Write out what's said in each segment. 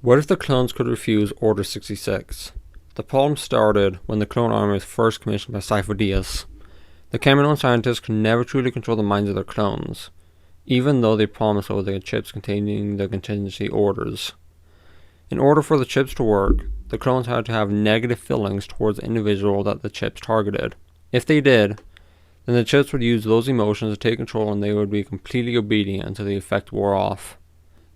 What if the clones could refuse Order 66? The problem started when the clone army was first commissioned by Sifo-Dyas. The Kaminoan scientists could never truly control the minds of their clones, even though they promised over the chips containing the contingency orders. In order for the chips to work, the clones had to have negative feelings towards the individual that the chips targeted. If they did, then the chips would use those emotions to take control and they would be completely obedient until the effect wore off.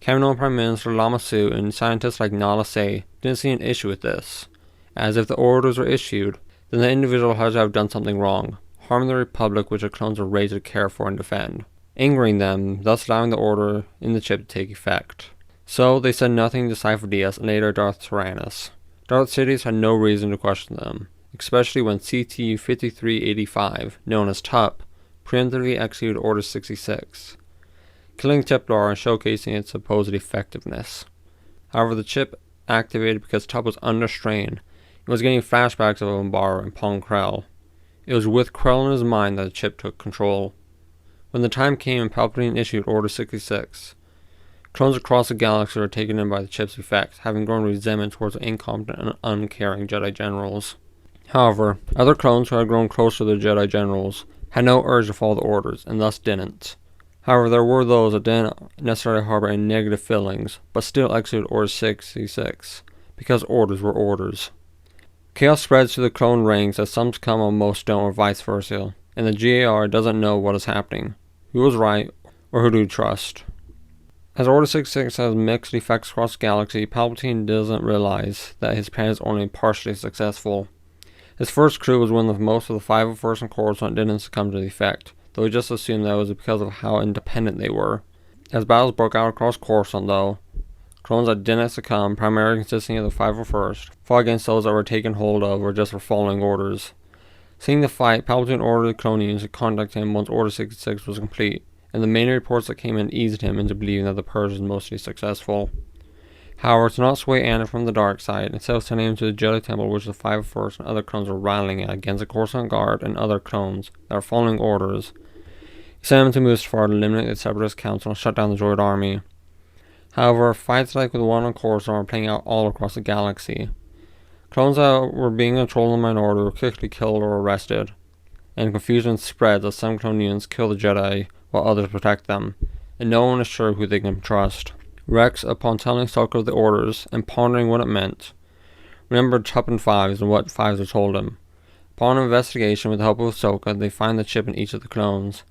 Kaminoan Prime Minister Lama Su and scientists like Nala Se didn't see an issue with this, as if the orders were issued, then the individual had to have done something wrong, harming the Republic which the clones were raised to care for and defend, angering them, thus allowing the order in the chip to take effect. So they said nothing to Sifo-Dyas and later Darth Tyrannus. Darth Sidious had no reason to question them, especially when CT-5385, known as TUP, preemptively executed Order 66, killing Tiplar and showcasing its supposed effectiveness. However, the chip activated because TUP was under strain and was getting flashbacks of Umbara and Pong Krell. It was with Krell in his mind that the chip took control. When the time came and Palpatine issued Order 66, clones across the galaxy were taken in by the chip's effect, having grown resentment towards the incompetent and uncaring Jedi generals. However, other clones who had grown closer to the Jedi generals had no urge to follow the orders, and thus didn't. However, there were those that didn't necessarily harbor any negative feelings, but still executed Order 66, because orders were orders. Chaos spreads through the clone ranks as some succumb and most don't, or vice versa, and the GAR doesn't know what is happening, who was right, or who to trust. As Order 66 has mixed effects across the galaxy, Palpatine doesn't realize that his plan is only partially successful. His first crew was one of most of the 501st and Coruscant didn't succumb to the effect, though he just assumed that it was because of how independent they were. As battles broke out across Coruscant, though, clones that didn't succumb, primarily consisting of the 501st, fought against those that were taken hold of or just were following orders. Seeing the fight, Palpatine ordered the clone units to contact him once Order 66 was complete, and the main reports that came in eased him into believing that the purge was mostly successful. However, to not sway Anakin from the dark side, instead of sending him to the Jedi Temple which the 501st and other clones were rallying at against the Coruscant Guard and other clones that were following orders, he sent him to Mustafar to eliminate the Separatist Council and shut down the droid army. However, fights like the one on Coruscant were playing out all across the galaxy. Clones that were being controlled in the minority were quickly killed or arrested, and confusion spreads as some clone units kill the Jedi while others protect them, and no one is sure who they can trust. Rex, upon telling Ahsoka of the orders and pondering what it meant, remembered Tup and Fives and what Fives had told him. Upon investigation with the help of Ahsoka, they find the chip in each of the clones.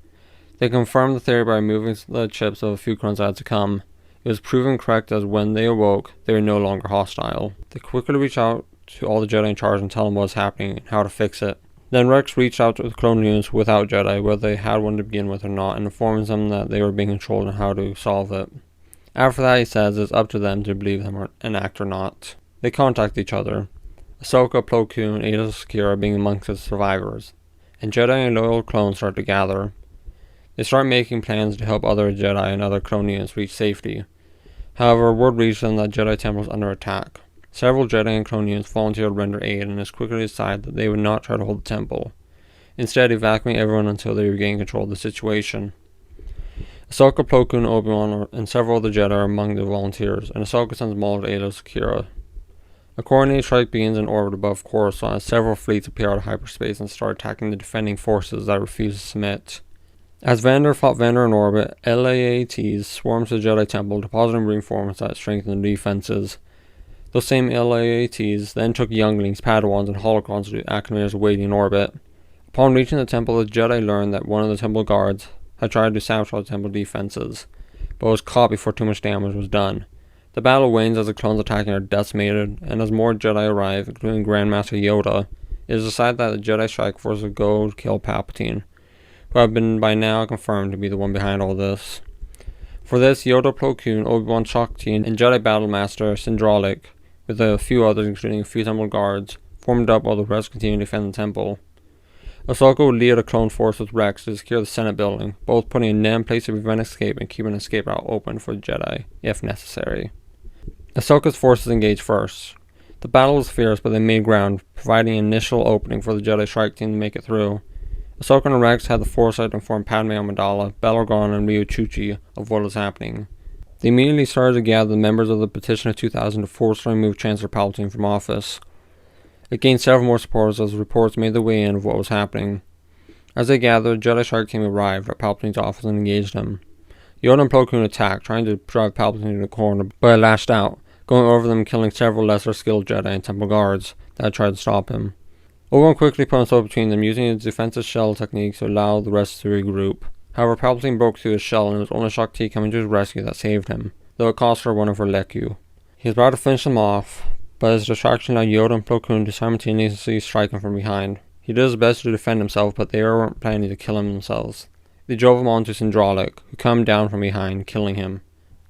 They confirmed the theory by removing the chips of a few clones that had succumbed. It was proven correct as when they awoke, they were no longer hostile. They quickly reached out to all the Jedi in charge and tell them what was happening and how to fix it. Then Rex reached out to the clone units without Jedi, whether they had one to begin with or not, and informs them that they were being controlled and how to solve it. After that, he says it's up to them to believe them an act or not. They contact each other, Ahsoka, Plo Koon, and Aayla Secura being amongst the survivors, and Jedi and loyal clones start to gather. They start making plans to help other Jedi and other clone units reach safety. However, word reaches them that Jedi Temple is under attack. Several Jedi and clone units volunteer to render aid and it's quickly decided that they would not try to hold the temple, instead evacuating everyone until they regain control of the situation. Ahsoka, Plo Koon, Obi-Wan, and several other Jedi are among the volunteers, and Ahsoka sends Maul to Aayla Secura. A coordinated strike begins in orbit above Coruscant as several fleets appear out of hyperspace and start attacking the defending forces that refuse to submit. As Vander fought Vander in orbit, LAATs swarmed to the Jedi Temple, depositing reinforcements that strengthened the defenses. Those same LAATs then took younglings, Padawans, and holocrons to Academias waiting in orbit. Upon reaching the temple, the Jedi learned that one of the temple guards had tried to sabotage the temple defenses, but was caught before too much damage was done. The battle wanes as the clones attacking are decimated, and as more Jedi arrive, including Grandmaster Yoda, it is decided that the Jedi Strike Force will go to kill Palpatine, who have been by now confirmed to be the one behind all this. For this, Yoda, Plo Koon, Obi-Wan, Shakti, and Jedi Battle Master Syndraulic, with a few others including a few temple guards, formed up while the rest continued to defend the temple. Ahsoka would lead a clone force with Rex to secure the Senate building, both putting a net in place to prevent escape and keeping an escape route open for the Jedi, if necessary. Ahsoka's forces engaged first. The battle was fierce, but they made ground, providing an initial opening for the Jedi strike team to make it through. Ahsoka and Rex had the foresight to inform Padme Amidala, Bell Organa, and Ryu Chuchi of what was happening. They immediately started to gather the members of the Petition of 2000 to forcibly remove Chancellor Palpatine from office. It gained several more supporters as reports made their way in of what was happening. As they gathered, Jedi Shark Team arrived at Palpatine's office and engaged him. Yoda and Plo Koon attacked, trying to drive Palpatine to a corner, but he lashed out, going over them and killing several lesser skilled Jedi and Temple guards that had tried to stop him. Obi-Wan quickly put himself between them, using his defensive shell technique to allow the rest to regroup. However, Palpatine broke through his shell and it was only Shaak Ti coming to his rescue that saved him, though it cost her one of her Lekku. He was about to finish them off, but his distraction allowed Yoda and Plo Koon to simultaneously strike him from behind. He did his best to defend himself, but they weren't planning to kill him themselves. They drove him onto Syndralik, who came down from behind, killing him.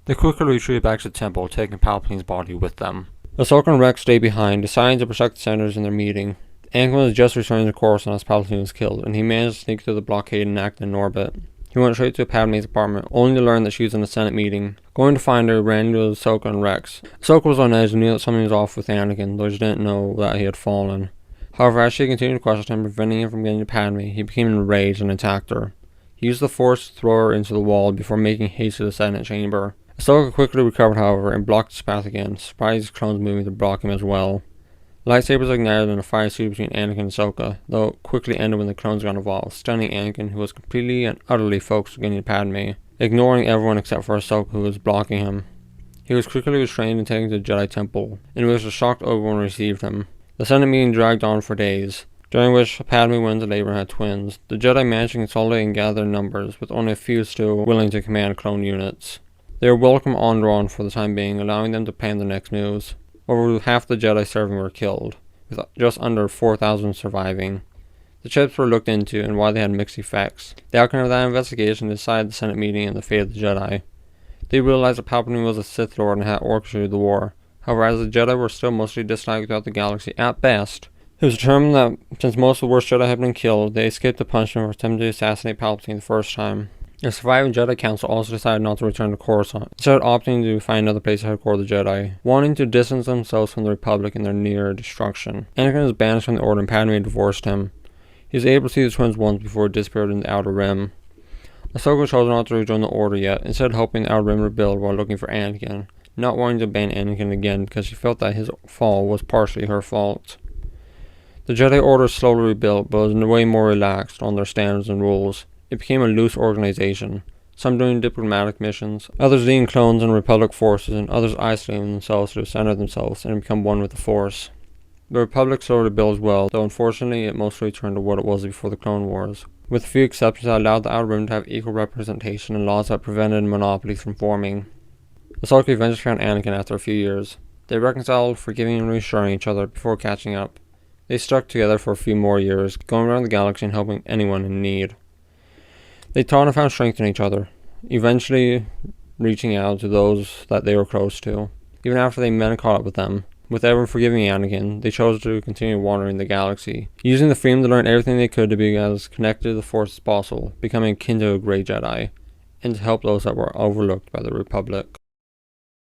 They quickly retreated back to the temple, taking Palpatine's body with them. Ahsoka and Rex stayed behind, deciding to protect the senators in their meeting. Anakin was just returning to Coruscant as Palpatine was killed, and he managed to sneak through the blockade and act in orbit. He went straight to Padme's apartment, only to learn that she was in a Senate meeting. Going to find her, he ran into Ahsoka and Rex. Ahsoka was on edge and knew that something was off with Anakin, though she didn't know that he had fallen. However, as she continued to question him, preventing him from getting to Padme, he became enraged and attacked her. He used the Force to throw her into the wall before making haste to the Senate chamber. Ahsoka quickly recovered, however, and blocked his path again, surprised his clones moving to block him as well. Lightsabers ignited in a fire suit between Anakin and Ahsoka, though it quickly ended when the clones got involved, stunning Anakin, who was completely and utterly focused on getting to Padme, ignoring everyone except for Ahsoka, who was blocking him. He was quickly restrained and taken to the Jedi Temple, in which a shocked Obi-Wan received him. The Senate meeting dragged on for days, during which Padme went into labor and had twins. The Jedi managed to consolidate and gather numbers, with only a few still willing to command clone units. They were welcome on Ron for the time being, allowing them to plan their next moves. Over half the Jedi serving were killed, with just under 4,000 surviving. The chips were looked into and why they had mixed effects. The outcome of that investigation decided the Senate meeting and the fate of the Jedi. They realized that Palpatine was a Sith Lord and had orchestrated the war. However, as the Jedi were still mostly disliked throughout the galaxy at best, it was determined that since most of the worst Jedi had been killed, they escaped the punishment for attempting to assassinate Palpatine the first time. The surviving Jedi Council also decided not to return to Coruscant, instead opting to find another place to headquarter the Jedi, wanting to distance themselves from the Republic and their near destruction. Anakin was banished from the Order and Padme divorced him. He was able to see the twins once before he disappeared in the Outer Rim. Ahsoka chose not to rejoin the Order yet, instead hoping the Outer Rim rebuild while looking for Anakin, not wanting to ban Anakin again because she felt that his fall was partially her fault. The Jedi Order slowly rebuilt, but was way more relaxed on their standards and rules. It became a loose organization, some doing diplomatic missions, others leading clones and Republic forces, and others isolating themselves to center themselves and become one with the Force. The Republic slowly built as well, though unfortunately it mostly returned to what it was before the Clone Wars, with a few exceptions that allowed the Outer Rim to have equal representation and laws that prevented monopolies from forming. Ahsoka eventually found Anakin after a few years. They reconciled, forgiving and reassuring each other before catching up. They stuck together for a few more years, going around the galaxy and helping anyone in need. They taught and found strength in each other, eventually reaching out to those that they were close to. Even after they met and caught up with them, with everyone forgiving Anakin, they chose to continue wandering the galaxy, using the freedom to learn everything they could to be as connected to the Force as possible, becoming akin to a great Jedi, and to help those that were overlooked by the Republic.